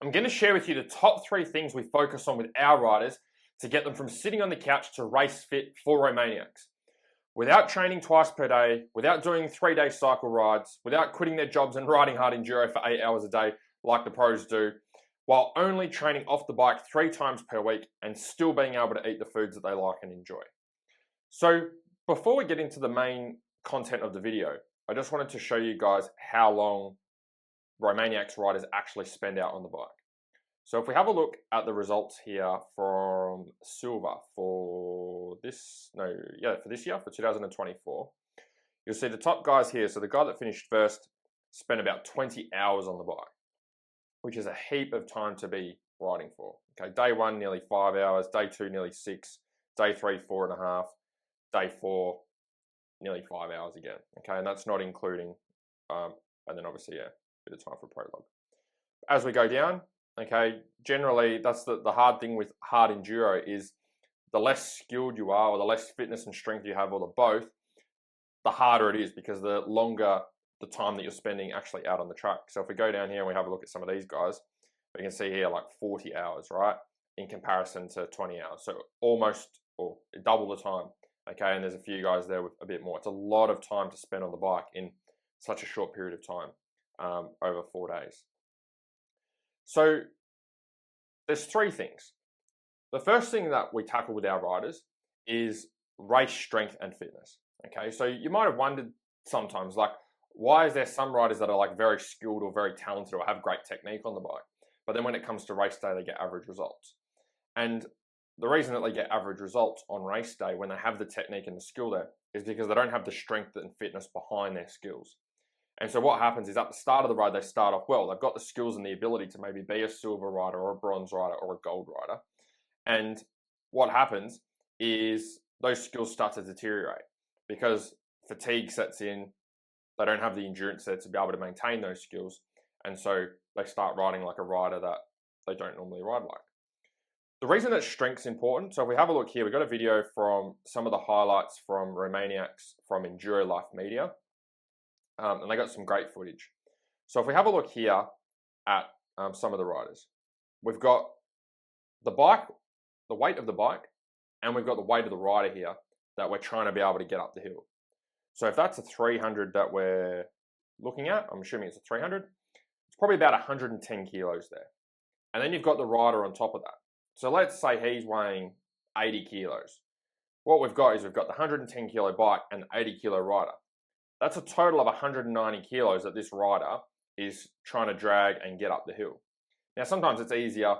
I'm going to share with you the top 3 things we focus on with our riders to get them from sitting on the couch to race fit for Romaniacs. Without training twice per day, without doing 3-day cycle rides, without quitting their jobs and riding hard enduro for 8 hours a day like the pros do, while only training off the bike 3 times per week and still being able to eat the foods that they like and enjoy. So before we get into the main content of the video, I just wanted to show you guys how long Romaniacs riders actually spend out on the bike. So if we have a look at the results here from Silver for this year, for 2024, you'll see the top guys here. So the guy that finished first spent about 20 hours on the bike, which is a heap of time to be riding for. Okay, day 1, nearly 5 hours, day 2, nearly 6, day 3, 4.5, day 4, nearly 5 hours again. Okay, and that's not including, and then obviously, yeah, a bit of time for prologue. As we go down, okay, generally that's the hard thing with hard enduro is the less skilled you are or the less fitness and strength you have or the both, the harder it is because the longer the time that you're spending actually out on the track. So if we go down here and we have a look at some of these guys, we can see here like 40 hours, right, in comparison to 20 hours. So almost or double the time, okay, and there's a few guys there with a bit more. It's a lot of time to spend on the bike in such a short period of time, over 4 days. So there's 3 things. The first thing that we tackle with our riders is race strength and fitness. Okay, so you might have wondered sometimes, like, why is there some riders that are like very skilled or very talented or have great technique on the bike, but then when it comes to race day, they get average results? And the reason that they get average results on race day when they have the technique and the skill there is because they don't have the strength and fitness behind their skills. And so what happens is at the start of the ride, they start off well. They've got the skills and the ability to maybe be a silver rider or a bronze rider or a gold rider. And what happens is those skills start to deteriorate because fatigue sets in. They don't have the endurance there to be able to maintain those skills. And so they start riding like a rider that they don't normally ride like. The reason that strength's important, so if we have a look here, we've got a video from some of the highlights from Romaniacs from Enduro Life Media. And they got some great footage. So if we have a look here at some of the riders, we've got the bike, the weight of the bike, and we've got the weight of the rider here that we're trying to be able to get up the hill. So if that's a 300 that we're looking at, I'm assuming it's a 300, it's probably about 110 kilos there. And then you've got the rider on top of that. So let's say he's weighing 80 kilos. What we've got is we've got the 110 kilo bike and the 80 kilo rider. That's a total of 190 kilos that this rider is trying to drag and get up the hill. Now, sometimes it's easier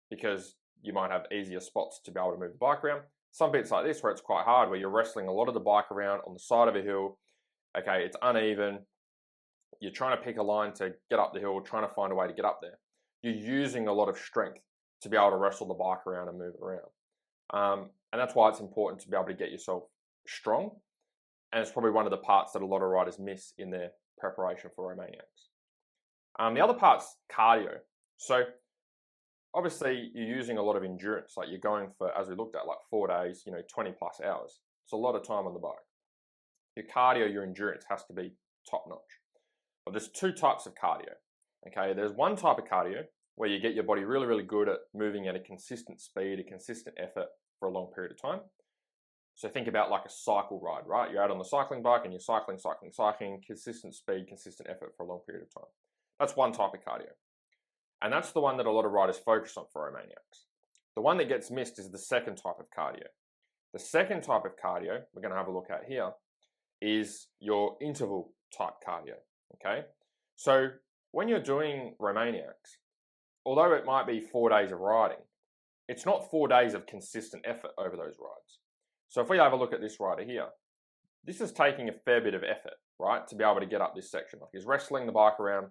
because you might have easier spots to be able to move the bike around. Some bits like this where it's quite hard, where you're wrestling a lot of the bike around on the side of a hill. Okay, it's uneven. You're trying to pick a line to get up the hill, trying to find a way to get up there. You're using a lot of strength to be able to wrestle the bike around and move it around. And that's why it's important to be able to get yourself strong. And it's probably one of the parts that a lot of riders miss in their preparation for Romaniacs. The other part's cardio. So obviously you're using a lot of endurance, like you're going for, as we looked at, like 4 days, 20 plus hours. It's a lot of time on the bike. Your cardio, your endurance has to be top notch. But there's 2 types of cardio. Okay, there's one type of cardio where you get your body really, really good at moving at a consistent speed, a consistent effort for a long period of time. So think about like a cycle ride, right? You're out on the cycling bike and you're cycling, consistent speed, consistent effort for a long period of time. That's one type of cardio. And that's the one that a lot of riders focus on for Romaniacs. The one that gets missed is the second type of cardio. The second type of cardio we're going to have a look at here is your interval type cardio, okay? So when you're doing Romaniacs, although it might be 4 days of riding, it's not 4 days of consistent effort over those rides. So if we have a look at this rider here, this is taking a fair bit of effort, right, to be able to get up this section. Like he's wrestling the bike around,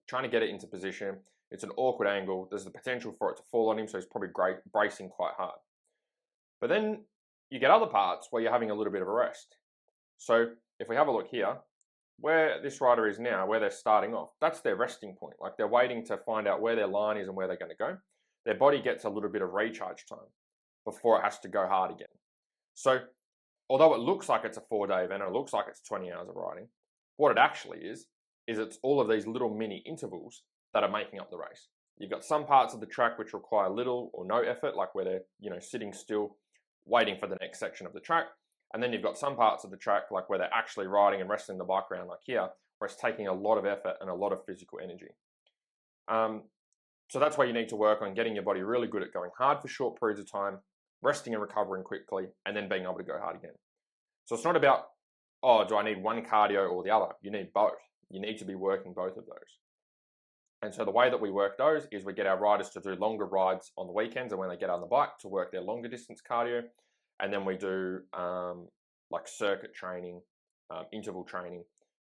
trying to get it into position. It's an awkward angle. There's the potential for it to fall on him, so he's probably bracing quite hard. But then you get other parts where you're having a little bit of a rest. So if we have a look here, where this rider is now, where they're starting off, that's their resting point. Like they're waiting to find out where their line is and where they're going to go. Their body gets a little bit of recharge time before it has to go hard again. So although it looks like it's a 4-day event, or it looks like it's 20 hours of riding, what it actually is it's all of these little mini intervals that are making up the race. You've got some parts of the track which require little or no effort, like where they're sitting still, waiting for the next section of the track. And then you've got some parts of the track, like where they're actually riding and wrestling the bike around, like here, where it's taking a lot of effort and a lot of physical energy. So that's why you need to work on getting your body really good at going hard for short periods of time, resting and recovering quickly, and then being able to go hard again. So it's not about, oh, do I need one cardio or the other? You need both. You need to be working both of those. And so the way that we work those is we get our riders to do longer rides on the weekends and when they get on the bike to work their longer distance cardio. And then we do like circuit training, interval training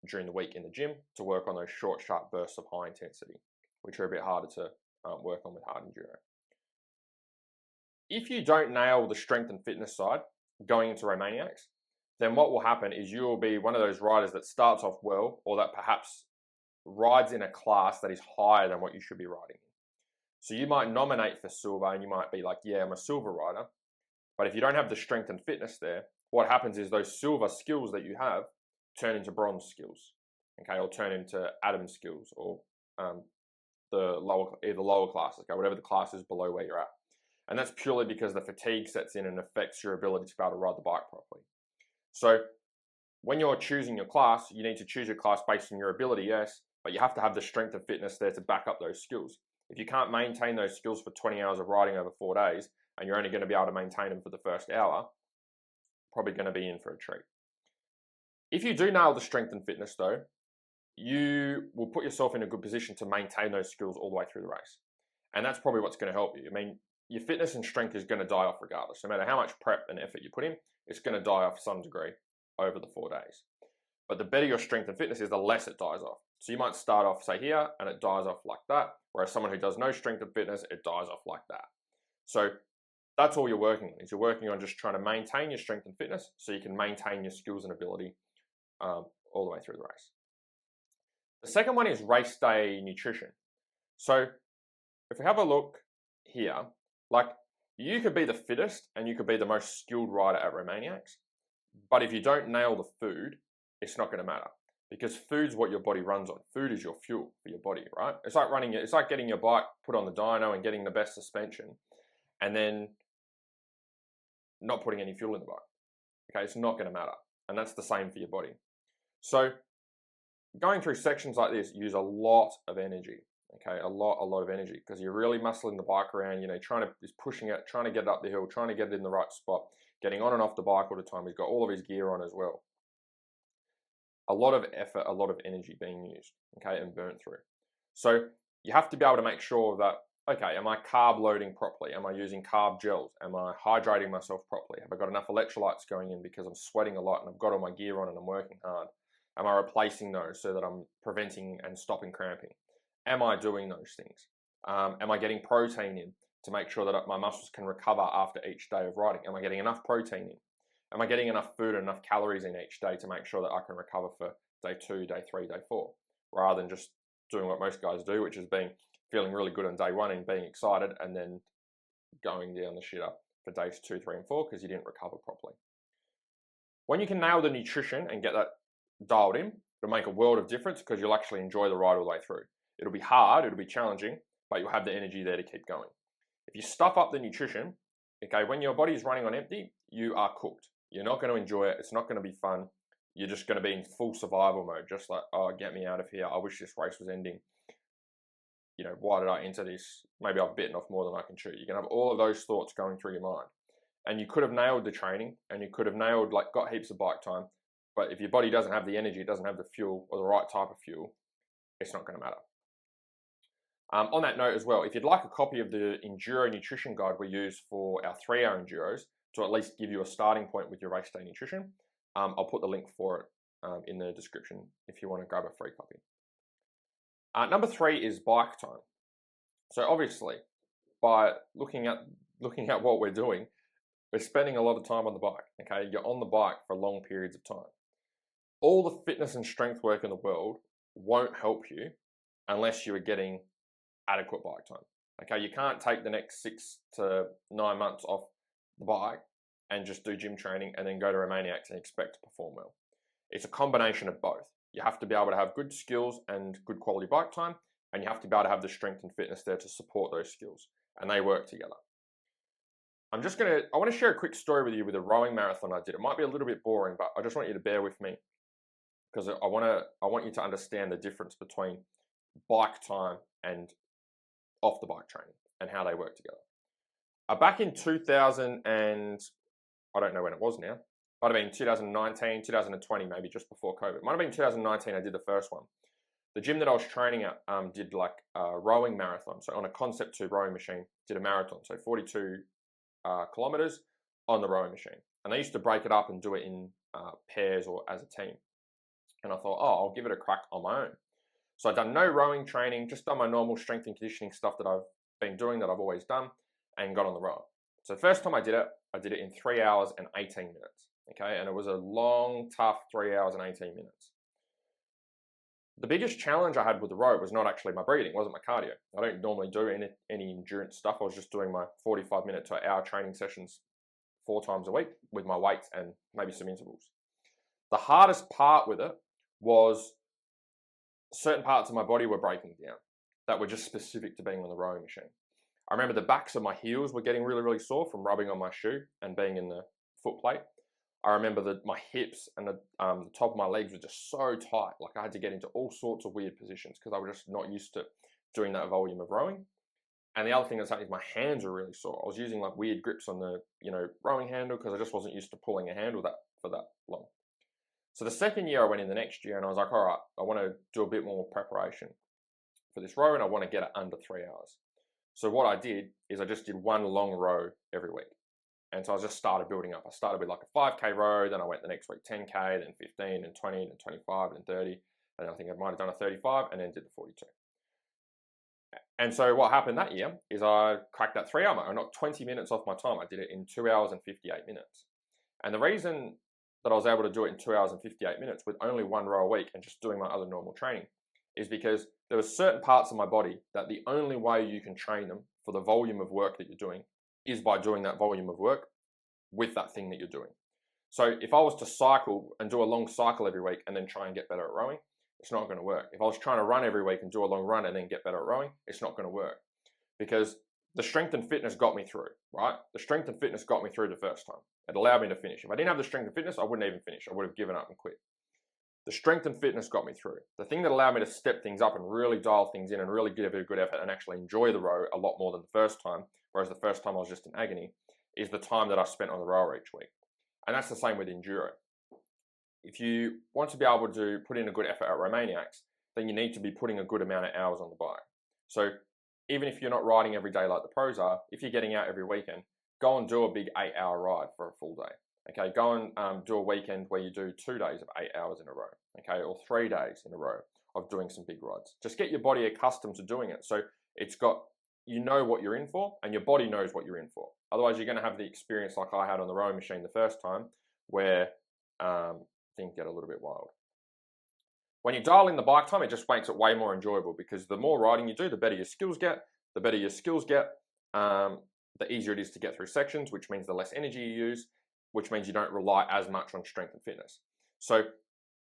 during the week in the gym to work on those short, sharp bursts of high intensity, which are a bit harder to work on with hard enduro. If you don't nail the strength and fitness side going into Romaniacs, then what will happen is you will be one of those riders that starts off well, or that perhaps rides in a class that is higher than what you should be riding in. So you might nominate for silver and you might be like, yeah, I'm a silver rider. But if you don't have the strength and fitness there, what happens is those silver skills that you have turn into bronze skills, okay, or turn into Adam skills, or either lower classes, okay, whatever the class is below where you're at. And that's purely because the fatigue sets in and affects your ability to be able to ride the bike properly. So when you're choosing your class, you need to choose your class based on your ability, yes, but you have to have the strength and fitness there to back up those skills. If you can't maintain those skills for 20 hours of riding over 4 days, and you're only going to be able to maintain them for the first hour, probably going to be in for a treat. If you do nail the strength and fitness though, you will put yourself in a good position to maintain those skills all the way through the race. And that's probably what's going to help you. I mean, your fitness and strength is going to die off regardless. No matter how much prep and effort you put in, it's going to die off to some degree over the 4 days. But the better your strength and fitness is, the less it dies off. So you might start off, say here, and it dies off like that. Whereas someone who does no strength and fitness, it dies off like that. So that's all you're working on, is you're working on just trying to maintain your strength and fitness so you can maintain your skills and ability all the way through the race. The second one is race day nutrition. So if we have a look here, like you could be the fittest and you could be the most skilled rider at Romaniacs, but if you don't nail the food, it's not going to matter, because food's what your body runs on. Food is your fuel for your body, right? It's like getting your bike put on the dyno and getting the best suspension and then not putting any fuel in the bike. Okay, it's not going to matter. And that's the same for your body. So going through sections like this use a lot of energy. Okay, a lot of energy, because you're really muscling the bike around, pushing it, trying to get it up the hill, trying to get it in the right spot, getting on and off the bike all the time. He's got all of his gear on as well. A lot of effort, a lot of energy being used, okay, and burnt through. So you have to be able to make sure that, okay, am I carb loading properly? Am I using carb gels? Am I hydrating myself properly? Have I got enough electrolytes going in because I'm sweating a lot and I've got all my gear on and I'm working hard? Am I replacing those so that I'm preventing and stopping cramping? Am I doing those things? Am I getting protein in to make sure that my muscles can recover after each day of riding? Am I getting enough protein in? Am I getting enough food and enough calories in each day to make sure that I can recover for day 2, day 3, day 4, rather than just doing what most guys do, which is feeling really good on day 1 and being excited and then going down the shitter for days 2, 3, and 4 because you didn't recover properly. When you can nail the nutrition and get that dialed in, it'll make a world of difference because you'll actually enjoy the ride all the way through. It'll be hard, it'll be challenging, but you'll have the energy there to keep going. If you stuff up the nutrition, okay, when your body is running on empty, you are cooked. You're not going to enjoy it. It's not going to be fun. You're just going to be in full survival mode, just like, oh, get me out of here. I wish this race was ending. Why did I enter this? Maybe I've bitten off more than I can chew. You can have all of those thoughts going through your mind. And you could have nailed the training and you could have got heaps of bike time. But if your body doesn't have the energy, it doesn't have the fuel or the right type of fuel, it's not going to matter. On that note as well, if you'd like a copy of the Enduro Nutrition Guide we use for our 3-hour Enduros to at least give you a starting point with your race day nutrition, I'll put the link for it in the description if you want to grab a free copy. Number 3 is bike time. So obviously, by looking at what we're doing, we're spending a lot of time on the bike. Okay, you're on the bike for long periods of time. All the fitness and strength work in the world won't help you unless you are getting adequate bike time. Okay, you can't take the next 6 to 9 months off the bike and just do gym training and then go to Romaniacs and expect to perform well. It's a combination of both. You have to be able to have good skills and good quality bike time, and you have to be able to have the strength and fitness there to support those skills, and they work together. I want to share a quick story with you with a rowing marathon I did. It might be a little bit boring, but I just want you to bear with me because I want you to understand the difference between bike time and off the bike training and how they work together. Back in 2000 and I don't know when it was now. Might have been 2019, 2020, maybe just before COVID. Might have been 2019 I did the first one. The gym that I was training at did like a rowing marathon. So on a Concept 2 rowing machine, did a marathon. So 42 kilometers on the rowing machine. And they used to break it up and do it in pairs or as a team. And I thought, oh, I'll give it a crack on my own. So I'd done no rowing training, just done my normal strength and conditioning stuff that I've been doing, that I've always done, and got on the rower. So the first time I did it in 3 hours and 18 minutes. Okay, and it was a long, tough 3 hours and 18 minutes. The biggest challenge I had with the row was not actually my breathing, it wasn't my cardio. I don't normally do any endurance stuff. I was just doing my 45-minute to hour training sessions 4 times a week with my weights and maybe some intervals. The hardest part with it was certain parts of my body were breaking down that were just specific to being on the rowing machine. I remember the backs of my heels were getting really, really sore from rubbing on my shoe and being in the foot plate. I remember that my hips and the top of my legs were just so tight. Like I had to get into all sorts of weird positions because I was just not used to doing that volume of rowing. And the other thing that's happening is my hands were really sore. I was using like weird grips on the rowing handle because I just wasn't used to pulling a handle for that long. So the second year I went in the next year and I was like, all right, I want to do a bit more preparation for this row and I want to get it under 3 hours. So what I did is I just did one long row every week. And so I just started building up. I started with like a 5K row, then I went the next week 10K, then 15, then 20, then 25, then 30. And I think I might have done a 35 and then did the 42. And so what happened that year is I cracked that 3 hour mark. I knocked 20 minutes off my time. I did it in 2 hours and 58 minutes. And the reason that I was able to do it in 2 hours and 58 minutes with only one row a week and just doing my other normal training is because there were certain parts of my body that the only way you can train them for the volume of work that you're doing is by doing that volume of work with that thing that you're doing. So if I was to cycle and do a long cycle every week and then try and get better at rowing, it's not going to work. If I was trying to run every week and do a long run and then get better at rowing, it's not going to work because the strength and fitness got me through, right? The strength and fitness got me through the first time. It allowed me to finish. If I didn't have the strength and fitness, I wouldn't even finish. I would have given up and quit. The strength and fitness got me through. The thing that allowed me to step things up and really dial things in and really give it a good effort and actually enjoy the row a lot more than the first time, whereas the first time I was just in agony, is the time that I spent on the rower each week. And that's the same with enduro. If you want to be able to put in a good effort at Romaniacs, then you need to be putting a good amount of hours on the bike. So even if you're not riding every day like the pros are, if you're getting out every weekend, go and do a big 8-hour ride for a full day. Okay, go and do a weekend where you do 2 days of 8 hours in a row, okay, or 3 days in a row of doing some big rides. Just get your body accustomed to doing it. So you know what you're in for and your body knows what you're in for. Otherwise, you're going to have the experience like I had on the rowing machine the first time where things get a little bit wild. When you dial in the bike time, it just makes it way more enjoyable because the more riding you do, the better your skills get. The better your skills get, the easier it is to get through sections, which means the less energy you use, which means you don't rely as much on strength and fitness. So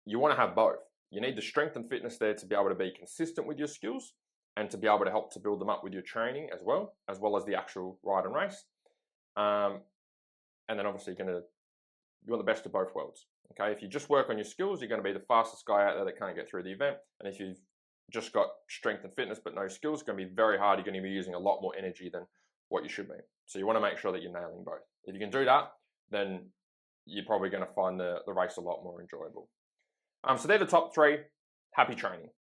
you want to have both. You need the strength and fitness there to be able to be consistent with your skills and to be able to help to build them up with your training as well as the actual ride and race. And then obviously you want the best of both worlds. Okay, if you just work on your skills, you're going to be the fastest guy out there that can't get through the event. And if you've just got strength and fitness but no skills, it's going to be very hard. You're going to be using a lot more energy than what you should be. So you want to make sure that you're nailing both. If you can do that, then you're probably going to find the race a lot more enjoyable. So they're the top 3. Happy training.